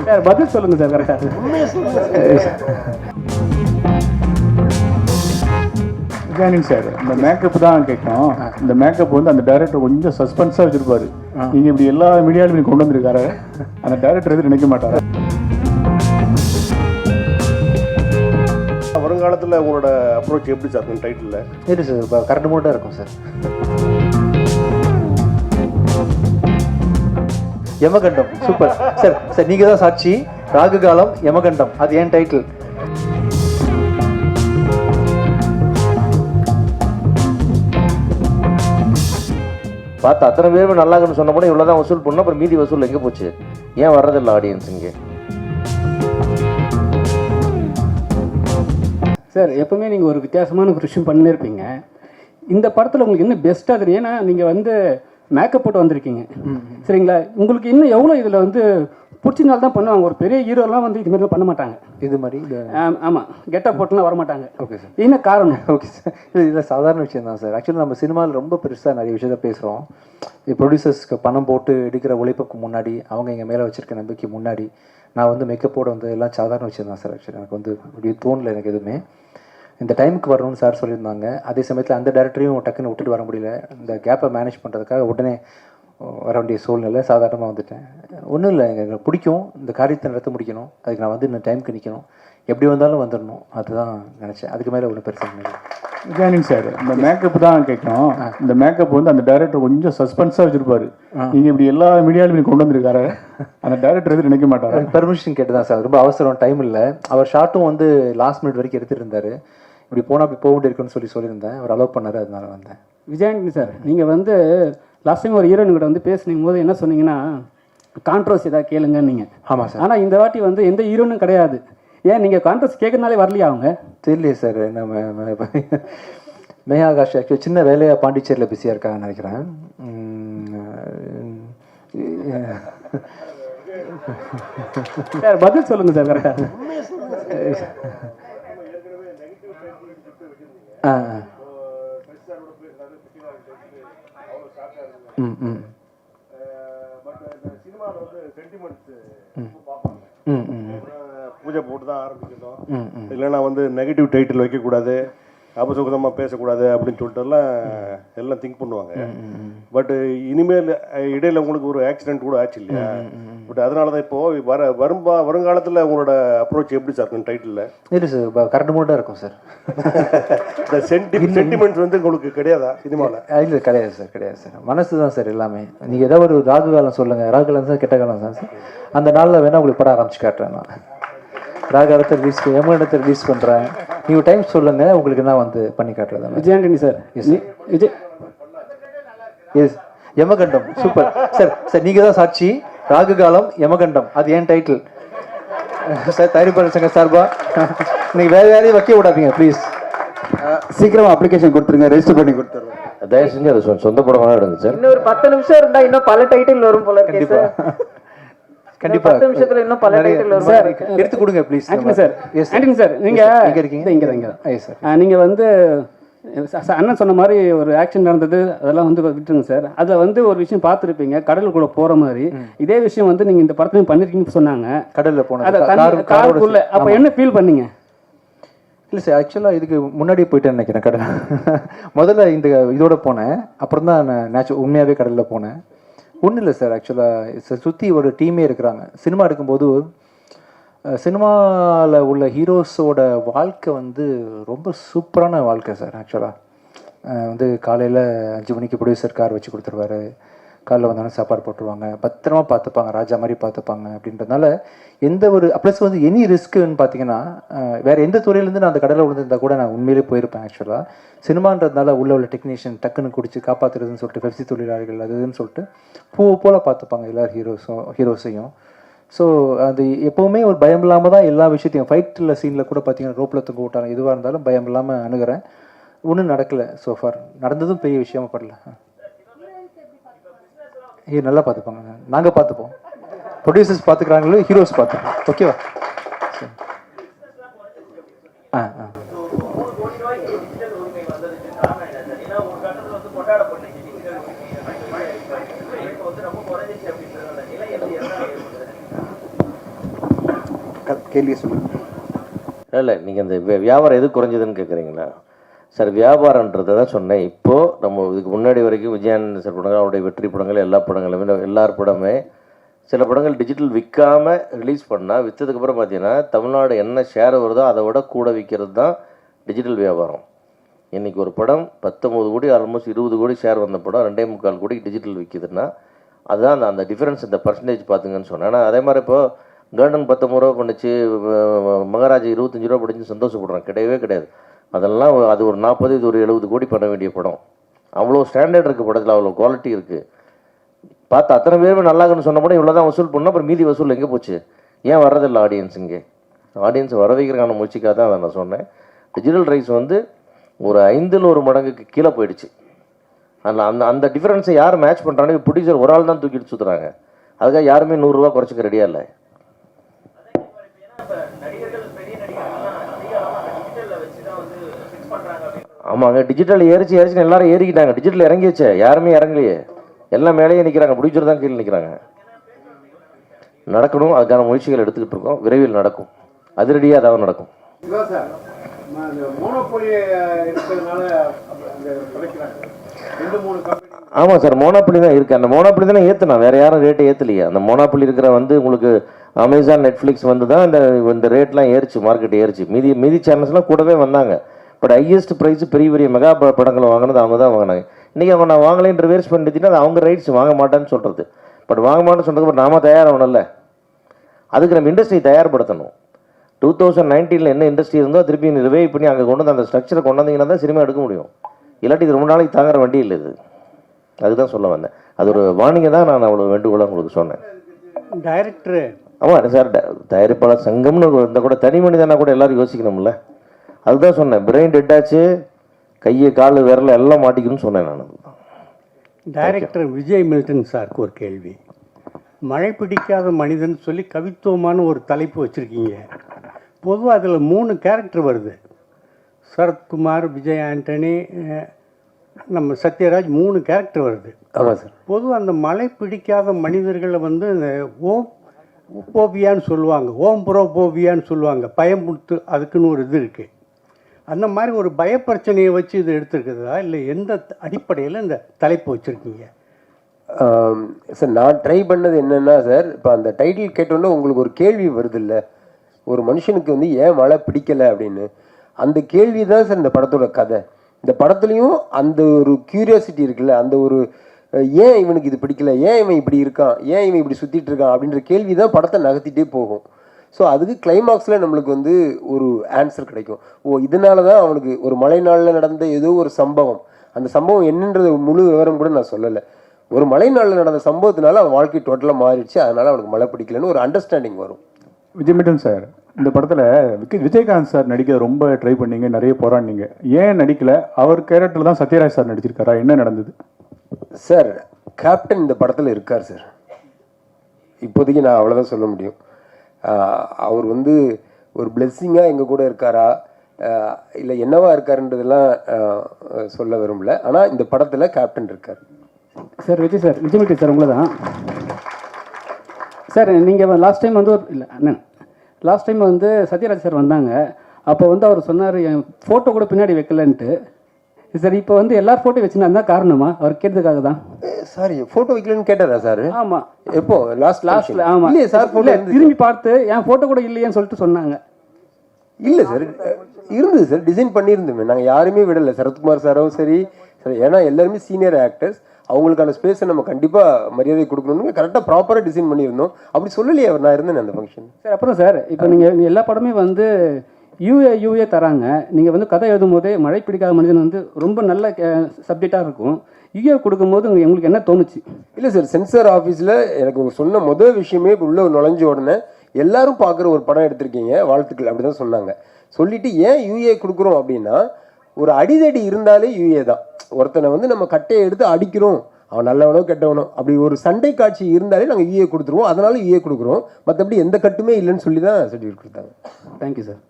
Sir பதில் சொல்லுங்கள் sir கரெக்டாக. விஜயானி சார் இந்த மேக்கப் தான் கேட்கும். இந்த மேக்கப் வந்து அந்த டைரக்டர் கொஞ்சம் சஸ்பென்ஸாக வச்சுருப்பாரு. நீங்கள் இப்படி எல்லா மீடியாவிலும் கொண்டு வந்திருக்காரு. அந்த டைரக்டர் எதுவும் நினைக்க மாட்டார். வருங்காலத்தில் உங்களோட அப்ரோச் எப்படி சார் இருக்கும் டைட்டிலில்? இல்லை சார், கரெக்ட் மோட்டாக இருக்கும் சார். யமகண்டம் சூப்பர் சார். சார் நீங்கள் தான் சாட்சி. ராகு காலம் யமகண்டம் அது ஏன் டைட்டில். பார்த்து அத்தனை பேருமே நல்லாங்கன்னு சொன்ன கூட இவ்வளோ தான் வசூல் பண்ணோம். அப்புறம் மீதி வசூல் எங்கே போச்சு? ஏன் வர்றதில்லை ஆடியன்ஸ் இங்கே? சார் எப்பவுமே நீங்கள் ஒரு வித்தியாசமான ஒரு விஷயம் பண்ணியிருப்பீங்க. இந்த படத்தில் உங்களுக்கு இன்னும் பெஸ்ட்டாக தெரியும். ஏன்னா நீங்கள் வந்து மேக்கப் போட்டு வந்திருக்கீங்க சரிங்களா. உங்களுக்கு இன்னும் எவ்வளோ இதில் வந்து பிடிச்சனால தான் பண்ணுவாங்க. ஒரு பெரிய ஹீரோலாம் வந்து இது மாதிரிலாம் பண்ண மாட்டாங்க. இது மாதிரி ஆமாம் கெட்டப் போட்டுலாம் வர மாட்டாங்க. Okay sir. என்ன காரணம்? ஓகே சார், இதில் சாதாரண விஷயம் தான் சார். ஆக்சுவலி நம்ம சினிமாவில் ரொம்ப பெருசாக நிறைய விஷயத்த பேசுகிறோம். ப்ரொடியூசர்ஸ்க்கு பணம் போட்டு எடுக்கிற உழைப்புக்கு முன்னாடி, அவங்க எங்கள் மேலே வச்சுருக்க நம்பிக்கை முன்னாடி நான் வந்து மேக்கப்போட வந்து எல்லாம் சாதாரண விஷயம் தான் சார். ஆக்சுவலி எனக்கு வந்து இப்படி தோணலை எனக்கு எதுவுமே. இந்த டைமுக்கு வரணும்னு சார் சொல்லியிருந்தாங்க. அதே சமயத்தில் அந்த டேரக்டரையும் டக்குன்னு விட்டுட்டு வர முடியல. இந்த கேப்பை மேனேஜ் பண்ணுறதுக்காக உடனே வர வேண்டிய சூழ்நிலை. சாதாரணமாக வந்துட்டேன். ஒன்றும் இல்லை, எனக்கு பிடிக்கும் இந்த காரியத்தை நடத்த முடிக்கணும். அதுக்கு நான் வந்து இந்த டைமுக்கு நிற்கணும். எப்படி வந்தாலும் வந்துடணும், அதுதான் நினச்சேன். அதுக்கு மேலே ஒன்றும் பெருசாக இல்லை. விஜயானி சார் இந்த மேக்கப் தான் கேட்கும். இந்த மேக்கப் வந்து அந்த டைரக்டர் கொஞ்சம் சஸ்பென்ஸாக வச்சுருப்பாரு. நீங்கள் இப்படி எல்லா மீடியாவிலும் கொண்டு வந்திருக்காரு. அந்த டைரக்டர் எதுவும் நினைக்க மாட்டார். பெர்மிஷன் கேட்டு தான் சார். ரொம்ப அவசரம், டைம் இல்லை. அவர் ஷார்ட்டும் வந்து லாஸ்ட் மினிட் வரைக்கும் எடுத்துகிட்டு இருந்தார். இப்படி போனால் அப்படி போக வேண்டியிருக்குன்னு சொல்லியிருந்தேன். அவர் அலோவ் பண்ணார், அதனால வந்தேன். விஜயானி சார் நீங்கள் வந்து லாஸ்ட் டைம் ஒரு ஹீரோயின் கிட்ட வந்து பேசுனீங்க போது என்ன சொன்னீங்கன்னா கான்ட்ரவர்சி ஏதாவது கேளுங்கன்னு நீங்கள். ஆமாம் சார். ஆனால் இந்த வாட்டி வந்து எந்த ஹீரோனும் கிடையாது. ஏன் நீங்கள் கான்ட்ரவர்சி கேட்கறதுனாலே வரலையா அவங்க? தெரியலையே சார். நம்ம மேயா ஆகாஷ் ஆக்சுவலி சின்ன வேலையாக பாண்டிச்சேரியில் பிஸியாக இருக்காங்கன்னு நினைக்கிறேன். சார் பதில் சொல்லுங்கள் சார் கரெக்டாக. பூஜை போட்டு தான் ஆரம்பிக்கணும், இல்லைன்னா வந்து நெகட்டிவ் டைட்டில் வைக்கக்கூடாது, அபசுகதமாக பேசக்கூடாது அப்படின்னு சொல்லிட்டுலாம் எல்லாம் திங்க் பண்ணுவாங்க. பட் இனிமேல் இடையில உங்களுக்கு ஒரு ஆக்சிடென்ட் கூட ஆச்சு இல்லையா? பட் அதனால தான் இப்போது வருங்காலத்தில் உங்களோட அப்ரோச் எப்படி சார் இருக்கும் டைட்டிலில்? இல்லை சார், கரெக்ட் மோட்டாக இருக்கும் சார். இந்த சென்டிமெண்ட்ஸ் வந்து உங்களுக்கு கிடையாதா சினிமாவில்? இல்லை கிடையாது சார், கிடையாது சார். மனசு தான் சார் எல்லாமே. நீங்கள் ஏதாவது ஒரு ராகு காலம் சொல்லுங்கள். ராகு காலம் தான் கெட்ட காலம் தான் சார். அந்த நாளில் வேணால் உங்களுக்கு படம் ஆரம்பிச்சு காட்டுறேன். நான் ராகாலத்தை ரிலீஸ் யமகண்டத்தை ரிலீஸ் பண்ணுறேன். நீங்கள் டைம் சொல்லுங்கள், உங்களுக்கு நான் வந்து பண்ணி காட்டுறேன். விஜயாண்டனி சார். எஸ் யமகண்டம் சூப்பர் சார். சார் நீங்கள் தான் சாட்சி. ராகு காலம் யமகண்டம் அது ஏன் டைட்டில் சார். தயாரிப்பாளர் சங்க சார்பா நீங்கள் வேறு யாரையும் வைக்க விடாதீங்க ப்ளீஸ். சீக்கிரமாக அப்ளிகேஷன் கொடுத்துருங்க, ரெஜிஸ்டர் பண்ணி கொடுத்துருவோம். தயவு செஞ்சு அதை சொந்த படமாக எடுங்க சார். இன்னும் ஒரு 10 நிமிஷம் இருந்தால் இன்னும் பல டைட்டில் வரும் போல இருக்கு சார். கண்டிப்பா 10 நிமிஷத்துல இன்னும் பல டைட்டில் வரும் சார். எடுத்து கொடுங்க please. Antony sir. Yes Antony sir நீங்க எங்க இருக்கீங்க? இங்க சார். நீங்க வந்து அண்ணன் சொன்ன மாதிரி ஒரு ஆக்ஷன் நடந்தது, அதெல்லாம் வந்து விட்டுருங்க சார். அதில் வந்து ஒரு விஷயம் பார்த்துருப்பீங்க, கடலுக்குள்ள போகிற மாதிரி. இதே விஷயம் வந்து நீங்கள் இந்த படத்துலையும் பண்ணியிருக்கீங்கன்னு சொன்னாங்க. கடலில் போன காருக்குள்ள அப்போ என்ன ஃபீல் பண்ணீங்க? இல்லை சார், ஆக்சுவலாக இதுக்கு முன்னாடி போயிட்டேன்னு நினைக்கிறேன் கடல். முதல்ல இந்த இதோட போனேன், அப்புறம் தான் நான் உண்மையாகவே கடலில் போனேன். ஒன்றும் இல்லை சார். ஆக்சுவலாக சுற்றி ஒரு டீமே இருக்கிறாங்க. சினிமா எடுக்கும்போது சினிமாவில் உள்ள ஹீரோஸோட வாழ்க்கை வந்து ரொம்ப சூப்பரான வாழ்க்கை சார். ஆக்சுவலாக வந்து காலையில் 5 மணிக்கு ப்ரொடியூசர் கார் வச்சு கொடுத்துருவாரு. காலையில் வந்தாலும் சாப்பாடு போட்டுருவாங்க, பத்திரமா பார்த்துப்பாங்க, ராஜா மாதிரி பார்த்துப்பாங்க. அப்படின்றதுனால எந்த ஒரு ப்ளஸ் வந்து எனி ரிஸ்க்குன்னு பார்த்தீங்கன்னா வேறு எந்த துறையிலேருந்து நான் அந்த கடலில் விழுந்திருந்தா கூட நான் உண்மையிலே போயிருப்பேன். ஆக்சுவலாக சினிமான்றதுனால உள்ள டெக்னீஷியன் டக்குன்னு குடிச்சு காப்பாற்றுறதுன்னு சொல்லிட்டு பெப்சி தொழிலாளர்கள் அதுன்னு சொல்லிட்டு போல் பார்த்துப்பாங்க எல்லா ஹீரோஸையும். ஸோ அது எப்போவுமே ஒரு பயம் இல்லாமல் தான் எல்லா விஷயத்தையும் ஃபைட்டில் சீனில் கூட பார்த்தீங்கன்னா ரோப்பில் தொங்க விட்டாங்க. எதுவாக இருந்தாலும் பயம் இல்லாமல் அணுகிறேன். ஒன்றும் நடக்கலை சோஃபார். நடந்ததும் பெரிய விஷயமா படல. நல்லா பார்த்துப்பாங்க, நாங்கள் பார்த்துப்போம். ப்ரொடியூசர்ஸ் பார்த்துக்கிறாங்களோ ஹீரோஸ் பார்த்துப்போம். ஓகேவா? கேள்வியை சொல்லுங்கள். இல்லை நீங்கள் இந்த வியாபாரம் எது குறைஞ்சதுன்னு கேட்குறீங்களா சார்? வியாபாரன்றதை தான் சொன்னேன். இப்போது நம்ம இதுக்கு முன்னாடி வரைக்கும் விஜயானந்த் சார் படங்கள், அவருடைய வெற்றி படங்கள், எல்லா படங்களுமே, எல்லார் படமே சில படங்கள் டிஜிட்டல் விற்காமல் ரிலீஸ் பண்ணால் விற்றதுக்கப்புறம் பார்த்தீங்கன்னா தமிழ்நாடு என்ன ஷேர் வருதோ அதை விட கூட விற்கிறது தான் டிஜிட்டல் வியாபாரம். இன்றைக்கி ஒரு படம் 19 கோடி, ஆல்மோஸ்ட் 20 கோடி ஷேர் வந்த படம் 2.25 கோடி டிஜிட்டல் விற்கிதுன்னா அதுதான் அந்த டிஃப்ரென்ஸ், இந்த பர்சன்டேஜ் பார்த்துங்கன்னு சொன்னேன். ஆனால் அதே மாதிரி இப்போது கார்டன் 19 ரூபா பண்ணிச்சு, மகாராஜா 25 ரூபா படிச்சு சந்தோஷப்படுறான், கிடையவே கிடையாது. அதெல்லாம் அது ஒரு 40, இது ஒரு 70 கோடி பண்ண வேண்டிய படம். அவ்வளோ ஸ்டாண்டர்ட் இருக்குது படத்தில், அவ்வளோ குவாலிட்டி இருக்குது. பார்த்து அத்தனை பேருமே நல்லாக்குன்னு சொன்ன படம் இவ்வளோ தான் வசூல் பண்ணோம். அப்புறம் மீதி வசூல் எங்கே போச்சு? ஏன் வர்றதில்லை ஆடியன்ஸ்? இங்கே ஆடியன்ஸ் வர வைக்கிறக்கான முயற்சிக்காக தான் அதை நான் சொன்னேன். டிஜிட்டல் ரைஸ் வந்து ஒரு 5ல் 1 மடங்குக்கு கீழே போயிடுச்சு. அதில் அந்த அந்த டிஃப்ரென்ஸை யார் மேட்ச் பண்ணுறாங்க? ப்ரொடியூசர் ஒரு ஆள் தான் தூக்கிட்டு சுற்றுறாங்க. அதுக்காக யாருமே 100 ரூபா குறைச்சிக்க ரெடியாக இல்லை. ஆமாங்க, டிஜிட்டல் ஏறிச்சு எல்லாரும் ஏறிக்கிட்டாங்க. டிஜிட்டல் இறங்கிச்சு, யாருமே இறங்கலையே, எல்லாம் மேலேயே நிற்கிறாங்க. ப்ரொடியூசர் தான் கீழே நிற்கிறாங்க. நடக்கணும், அதுக்கான முயற்சிகள் எடுத்துக்கிட்டு இருக்கோம். விரைவில் நடக்கும், அதிரடியாக அதாவது நடக்கும். ஆமாம் சார், மோனோபொலி தான் இருக்குது. அந்த மோனோபொலி தானே ஏற்றுனா, வேறு யாரும் ரேட்டை ஏற்றலையே. அந்த மோனோபொலி இருக்கிற வந்து உங்களுக்கு அமேசான், நெட்ஃப்ளிக்ஸ் வந்து தான் இந்த ரேட்லாம் ஏறிச்சு, மார்க்கெட் ஏறிச்சு. மீதி சேனல்ஸ்லாம் கூடவே வந்தாங்க. பட் ஹையஸ்ட் ப்ரைஸ் பெரிய பெரிய மெகா படங்களை வாங்கினது அவங்க தான் வாங்கினாங்க. இன்றைக்கி அவங்க நான் வாங்கலைன்ற வேர்ஸ் பண்ணிட்டீங்கன்னா அது அவங்க ரைட்ஸ், வாங்க மாட்டேன்னு சொல்கிறது. பட் வாங்க மாட்டேன்னு சொல்கிறதுக்கு பட் நாம தயாராகணும்ல, அதுக்கு நம்ம இண்டஸ்ட்ரி தயார்படுத்தணும். 2019 என்ன இண்டஸ்ட்ரி இருந்தோ திருப்பி ரிவைவ் பண்ணி அங்கே கொண்டு வந்து அந்த ஸ்ட்ரக்சரை கொண்டு வந்தீங்கன்னா தான் சினிமா எடுக்க முடியும். இல்லாட்டி இது ரொம்ப நாளைக்கு தாங்குற வண்டி இல்லை இது. அதுதான் சொல்ல வந்தேன். அது ஒரு வார்னிங்கை தான் நான் அவ்வளோ வேண்டுகோளாக உங்களுக்கு சொன்னேன். டைரக்டரு ஆமாம் சார், தயாரிப்பாளர் சங்கம்னு இருந்தால் கூட தனி மனிதனா கூட எல்லோரும் யோசிக்கணும்ல. அதுதான் சொன்னேன். பிரெயின் டெட் ஆச்சு, கையை கால் விரல எல்லாம் மாட்டிக்கணும்னு சொன்னேன் நான். டைரக்டர் விஜய் மில்டன் சாருக்கு ஒரு கேள்வி. மழை பிடிக்காத மனிதன் சொல்லி கவித்துவமான ஒரு தலைப்பு வச்சுருக்கீங்க. பொதுவாக அதில் 3 கேரக்டர் வருது. சரத்குமார், விஜய் ஆண்டனி, நம்ம சத்யராஜ், 3 கேரக்டர் வருது. ஆமாம் சார். பொதுவாக அந்த மழை பிடிக்காத மனிதர்களை வந்து இந்த போபியான்னு சொல்லுவாங்க, போபியான்னு சொல்லுவாங்க, பயமுடுத்து, அதுக்குன்னு ஒரு இது இருக்குது. அந்த மாதிரி ஒரு பயப்பிரச்சனையை வச்சு இது எடுத்துருக்குதா, இல்லை எந்த அடிப்படையில் இந்த தலைப்பு வச்சுருக்கீங்க? சார், நான் ட்ரை பண்ணது என்னென்னா சார், இப்போ அந்த டைட்டில் கேட்டோன்னே உங்களுக்கு ஒரு கேள்வி வருது இல்லை, ஒரு மனுஷனுக்கு வந்து ஏன் மழை பிடிக்கலை அப்படின்னு. அந்த கேள்வி தான் சார் இந்த படத்தோட கதை. இந்த படத்துலையும் அந்த ஒரு க்யூரியாசிட்டி இருக்குல்ல, அந்த ஒரு ஏன் இவனுக்கு இது பிடிக்கல, ஏன் இவன் இப்படி இருக்கான், ஏன் இவன் இப்படி சுற்றிட்டு இருக்கான் அப்படின்ற கேள்வி தான் படத்தை நகர்த்திட்டே போகும். ஸோ அதுக்கு கிளைமாக்ஸில் நம்மளுக்கு வந்து ஒரு ஆன்சர் கிடைக்கும். இதனால தான் அவனுக்கு ஒரு மழை நாளில் நடந்த ஏதோ ஒரு சம்பவம், அந்த சம்பவம் என்னன்றது முழு விவரம் கூட நான் சொல்லலை. ஒரு மழை நாளில் நடந்த சம்பவத்தினால அவன் வாழ்க்கை டோட்டலாக மாறிடுச்சு, அதனால் அவனுக்கு மழை பிடிக்கலன்னு ஒரு அண்டர்ஸ்டாண்டிங் வரும். விஜய் சார், இந்த படத்தில் விஜயகாந்த் சார் நடிக்க ரொம்ப ட்ரை பண்ணீங்க, நிறைய போராடினீங்க. ஏன் நடிக்கல? அவர் கேரக்டர் தான் சத்யராஜ் சார் நடிச்சிருக்காரா? என்ன நடந்தது சார்? கேப்டன் இந்த படத்தில் இருக்கார் சார். இப்போதைக்கு நான் அவ்வளோதான் சொல்ல முடியும். அவர் வந்து ஒரு பிளெஸ்ஸிங்காக எங்கள் கூட இருக்காரா இல்லை என்னவா இருக்காருன்றதெல்லாம் சொல்ல விரும்பல. ஆனால் இந்த படத்தில் கேப்டன் இருக்கார் சார். விஜய் மில்டன் சார் உங்களை தான் சார். நீங்கள் லாஸ்ட் டைம் வந்து லாஸ்ட் டைம் வந்து சத்யராஜ் சார் வந்தாங்க. அப்போ வந்து அவர் சொன்னார் என் ஃபோட்டோ கூட பின்னாடி வைக்கலன்ட்டு. சார் இப்போ வந்து எல்லார் ஃபோட்டோ வச்சுன்னா தான் காரணமா? அவர் கேட்டதுக்காக தான். சாரி, ஃபோட்டோ வைக்கலன்னு கேட்டாரா சார்? ஆமாம். எப்போ? லாஸ்ட்டில்? ஆமாம். இல்லையே சார், ஃபோட்டோ திரும்பி பார்த்து என் ஃபோட்டோ கூட இல்லையேன்னு சொல்லிட்டு சொன்னாங்க. இல்லை சார், இருந்தது சார், டிசைன் பண்ணியிருந்தோமே. நாங்கள் யாருமே விடலை, சரத்குமார் சாரும் சரி. ஏன்னா எல்லாருமே சீனியர் ஆக்டர்ஸ், அவங்களுக்கான ஸ்பேஸை நம்ம கண்டிப்பாக மரியாதை கொடுக்கணும்னு கரெக்டாக ப்ராப்பராக டிசைன் பண்ணியிருந்தோம். அப்படி சொல்லலையே அவர், நான் இருந்தேன் அந்த ஃபங்க்ஷன். சார் அப்புறம் சார், இப்போ நீங்கள் எல்லா படமே வந்து யூஏ தராங்க. நீங்கள் வந்து கதை எழுதும் போதே மழை பிடிக்காத மனிதன் வந்து ரொம்ப நல்ல சப்ஜெக்டாக இருக்கும். யூஏ கொடுக்கும்போது உங்களுக்கு என்ன தோணுச்சு? இல்லை சார், சென்சார் ஆஃபீஸில் எனக்கு சொன்ன முதல் விஷயமே உள்ள நுழைஞ்ச உடனே எல்லாரும் பார்க்குற ஒரு படம் எடுத்திருக்கீங்க, வாழ்த்துக்கள் அப்படி தான் சொன்னாங்க. சொல்லிவிட்டு ஏன் யூஏ கொடுக்குறோம் அப்படின்னா, ஒரு அடிதடி இருந்தாலே யூஏ தான். ஒருத்தனை வந்து நம்ம கட்டையை எடுத்து அடிக்கிறோம், அவன் நல்லவனோ கெட்டவனோ, அப்படி ஒரு சண்டை காட்சி இருந்தாலே நாங்கள் யூஏ கொடுத்துருவோம். அதனால யூஏ கொடுக்குறோம். மற்றபடி எந்த கட்டுமே இல்லைன்னு சொல்லி தான் சர்டிஃபிகேட் கொடுத்தாங்க. Thank you sir.